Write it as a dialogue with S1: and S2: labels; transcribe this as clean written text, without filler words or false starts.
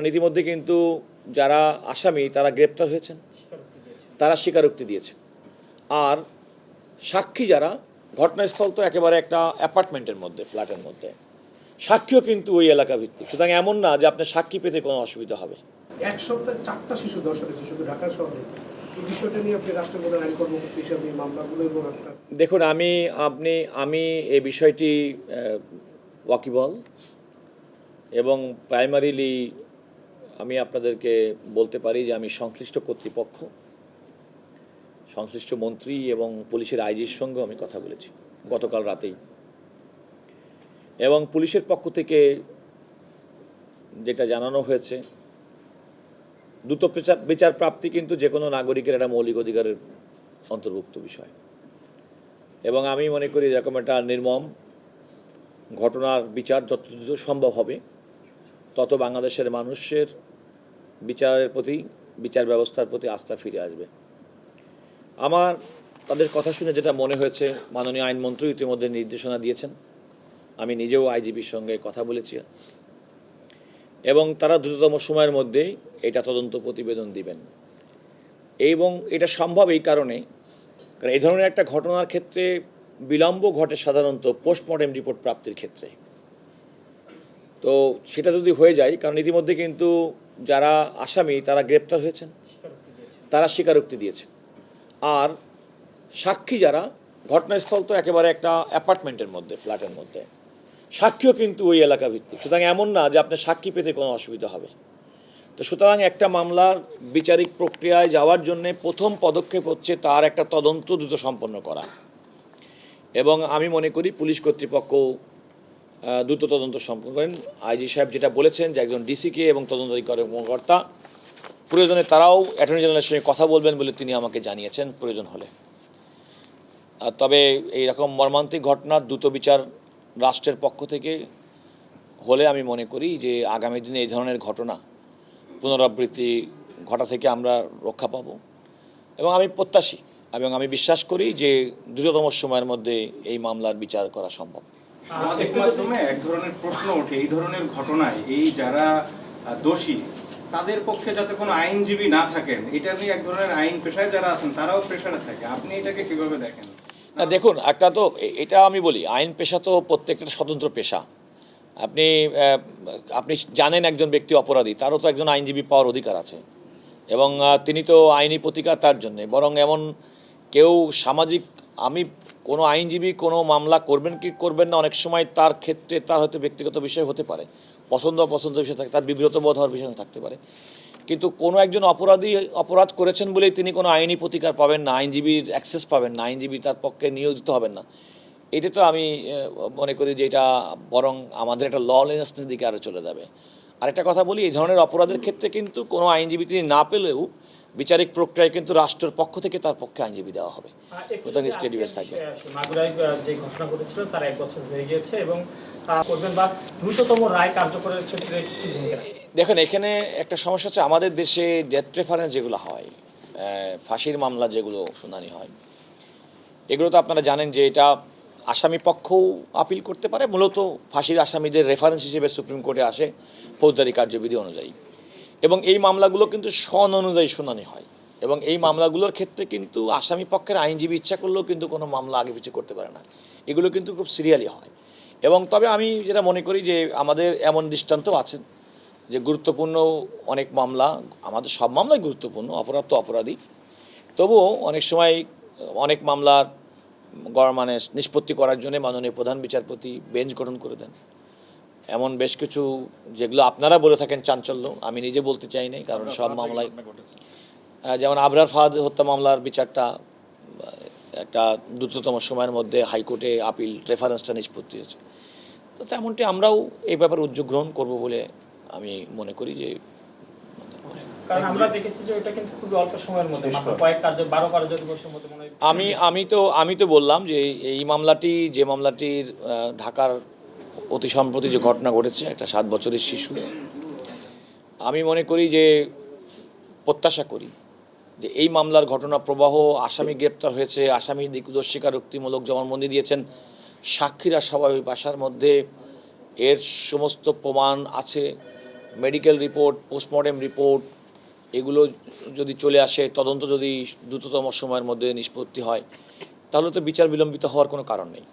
S1: ইতিমধ্যে কিন্তু যারা আসামি তারা গ্রেপ্তার হয়েছেন, তারা স্বীকারোক্তি দিয়েছে। আর সাক্ষী যারা, ঘটনাস্থল তো একেবারে একটা অ্যাপার্টমেন্টের মধ্যে, ফ্ল্যাটের মধ্যে, সাক্ষীও কিন্তু ওই এলাকা ভিত্তিক। সুতরাং এমন না যে আপনার সাক্ষী পেতে কোনো অসুবিধা হবে।
S2: এক সপ্তাহে 4টা শিশু ধর্ষণ হয়েছে শুধু ঢাকা শহরে। এই বিষয়টা নিয়ে আপনি রাষ্ট্রপ্রধান আইন কর্মকর্তা হিসাবে মামলাগুলো এবং আপনার
S1: দেখুন, আমি এই বিষয়টি ওয়াকিবল এবং প্রাইমারিলি আমি আপনাদেরকে বলতে পারি যে আমি সংশ্লিষ্ট কর্তৃপক্ষ, সংশ্লিষ্ট মন্ত্রী এবং পুলিশের আইজির সঙ্গেও আমি কথা বলেছি গতকাল রাতেই। এবং পুলিশের পক্ষ থেকে যেটা জানানো হয়েছে, দ্রুত বিচার প্রাপ্তি কিন্তু যে কোনো নাগরিকের একটা মৌলিক অধিকারের অন্তর্ভুক্ত বিষয়। এবং আমি মনে করি এরকম একটা নির্মম ঘটনার বিচার যত দ্রুত সম্ভব হবে তত বাংলাদেশের মানুষের বিচারের প্রতি, বিচার ব্যবস্থার প্রতি আস্থা ফিরে আসবে। আমার তাদের কথা শুনে যেটা মনে হয়েছে, মাননীয় আইনমন্ত্রী ইতিমধ্যে নির্দেশনা দিয়েছেন, আমি নিজেও আইজিপির সঙ্গে কথা বলেছি এবং তারা দ্রুততম সময়ের মধ্যেই এটা তদন্ত প্রতিবেদন দিবেন। এবং এটা সম্ভব এই কারণ এই ধরনের একটা ঘটনার ক্ষেত্রে বিলম্ব ঘটে সাধারণত পোস্টমর্টেম রিপোর্ট প্রাপ্তির ক্ষেত্রে। তো সেটা যদি হয়ে যায়, কারণ ইতিমধ্যে কিন্তু যারা আসামি তারা গ্রেপ্তার হয়েছেন, তারা স্বীকারোক্তি দিয়েছে। আর সাক্ষী যারা, ঘটনাস্থল তো একেবারে একটা অ্যাপার্টমেন্টের মধ্যে, ফ্ল্যাটের মধ্যে, সাক্ষীও কিন্তু ওই এলাকা ভিত্তিক। সুতরাং এমন না যে আপনার সাক্ষী পেতে কোনো অসুবিধা হবে। তো সুতরাং একটা মামলার বিচারিক প্রক্রিয়ায় যাওয়ার জন্যে প্রথম পদক্ষেপ হচ্ছে তার একটা তদন্ত দ্রুত সম্পন্ন করা। এবং আমি মনে করি পুলিশ কর্তৃপক্ষ দ্রুত তদন্ত সম্পন্ন করেন। আইজি সাহেব যেটা বলেছেন যে একজন ডিসিকে এবং তদন্তকারী কর্মকর্তা প্রয়োজনে তারাও অ্যাটর্নি জেনারেলের সঙ্গে কথা বলবেন বলে তিনি আমাকে জানিয়েছেন প্রয়োজন হলে। তবে এইরকম মর্মান্তিক ঘটনার দ্রুত বিচার রাষ্ট্রের পক্ষ থেকে হলে আমি মনে করি যে আগামী দিনে এই ধরনের ঘটনা পুনরাবৃত্তি ঘটা থেকে আমরা রক্ষা পাব। এবং আমি প্রত্যাশী এবং আমি বিশ্বাস করি যে দ্রুততম সময়ের মধ্যে এই মামলার বিচার করা সম্ভব।
S3: সামাজিক মাধ্যমে এক ধরনের প্রশ্ন ওঠে, এই ধরনের ঘটনায় এই যারা দোষী তাদের পক্ষে যাতে কোনো আইনজীবী না থাকেন, এটা নিয়ে এক ধরনের আইন পেশায় যারা আছেন তারাও প্রেশারে থাকে। আপনি এটাকে কিভাবে দেখেন?
S1: না দেখুন, একটা তো এটা আমি বলি, আইন পেশা তো প্রত্যেকটা স্বতন্ত্র পেশা। আপনি জানেন একজন ব্যক্তি অপরাধী, তারও তো একজন আইনজীবী পাওয়ার অধিকার আছে এবং তিনি তো আইনি প্রতিকার তার জন্যে। বরং এমন কেউ সামাজিক, আমি কোনো আইনজীবী কোনো মামলা করবেন কি করবেন না, অনেক সময় তার ক্ষেত্রে তার হয়তো ব্যক্তিগত বিষয় হতে পারে, পছন্দ অপছন্দ বিষয় থাকে, তার বিব্রত বোধ হওয়ার বিষয় থাকতে পারে। কিন্তু কোনো একজন অপরাধী অপরাধ করেছেন বলেই তিনি কোনো আইনি প্রতিকার পাবেন না, আইনজীবীর অ্যাক্সেস পাবেন না, আইনজীবী তার পক্ষে নিয়োজিত হবেন না। এটা তো আমি মনে করি যে এটা বরং আমাদের একটা ললেসনেস দিকে আরও চলে যাবে। আরেকটা কথা বলি, এই ধরনের অপরাধের ক্ষেত্রে কিন্তু কোনো আইনজীবী তিনি না পেলেও বিচারিক প্রক্রিয়ায় কিন্তু রাষ্ট্রের পক্ষ থেকে তার পক্ষে আইনজীবী দেওয়া হবে, সুতরাং স্টেডিয়াস থাকবে।
S4: মাগুরায় যে ঘটনা ঘটেছিল তার 1 বছর হয়ে গিয়েছে এবং করবেন বা দ্রুততম রায় কার্যকরের ক্ষেত্রে কি ভূমিকা?
S1: দেখুন, এখানে একটা সমস্যা হচ্ছে, আমাদের দেশে ডেথ প্রেফারেন্স যেগুলো হয়, ফাঁসির মামলা যেগুলো শুনানি হয়, এগুলো তো আপনারা জানেন যে এটা আসামি পক্ষও আপিল করতে পারে। মূলত ফাঁসির আসামিদের রেফারেন্স হিসেবে সুপ্রিম কোর্টে আসে ফৌজদারি কার্যবিধি অনুযায়ী। এবং এই মামলাগুলো কিন্তু সন অনুযায়ী শুনানি হয় এবং এই মামলাগুলোর ক্ষেত্রে কিন্তু আসামি পক্ষের আইনজীবী ইচ্ছা করলেও কিন্তু কোনো মামলা আগে পিছিয়ে করতে পারে না, এগুলো কিন্তু খুব সিরিয়ালি হয়। এবং তবে আমি যেটা মনে করি যে আমাদের এমন দৃষ্টান্ত আছে যে গুরুত্বপূর্ণ অনেক মামলা, আমাদের সব মামলাই গুরুত্বপূর্ণ, অপরাধ তো অপরাধী, তবুও অনেক সময় অনেক মামলার মানে নিষ্পত্তি করার জন্য মাননীয় প্রধান বিচারপতি বেঞ্চ গঠন করে দেন। এমন বেশ কিছু যেগুলো আপনারা বলে থাকেন চাঞ্চল্য, আমি নিজে বলতে চাই নাই, কারণ সব মামলায়, যেমন আবরার ফাহাদ হত্যা মামলার বিচারটা একটা দ্রুততম সময়ের মধ্যে হাইকোর্টে আপিল রেফারেন্সটা নিষ্পত্তি হয়েছে। তো তেমনটি আমরাও এই ব্যাপারে উদ্যোগ গ্রহণ করব বলে আমি মনে করি। যে
S4: কারণ আমরা দেখেছি যে এটা কিন্তু খুব অল্প সময়ের মধ্যে, মাত্র কয়েক 12 কার্য দিবসের মধ্যে মনে হয়।
S1: আমি তো বললাম যে এই মামলাটি, যে মামলাটির ঢাকার অতি সম্প্রতি যে ঘটনা ঘটেছে, একটা 7 বছরের শিশু, আমি মনে করি যে প্রত্যাশা করি যে এই মামলার ঘটনা প্রবাহ, আসামি গ্রেপ্তার হয়েছে, আসামি দোষ স্বীকারোক্তিমূলক জবানবন্দি দিয়েছেন, সাক্ষীরা সবাই বাসার মধ্যে, এর সমস্ত প্রমাণ আছে, মেডিকেল রিপোর্ট, পোস্টমর্টেম রিপোর্ট এগুলো যদি চলে আসে, তদন্ত যদি দ্রুততম সময়ের মধ্যে নিষ্পত্তি হয়, তাহলে তো বিচার বিলম্বিত হওয়ার কোনো কারণ নেই।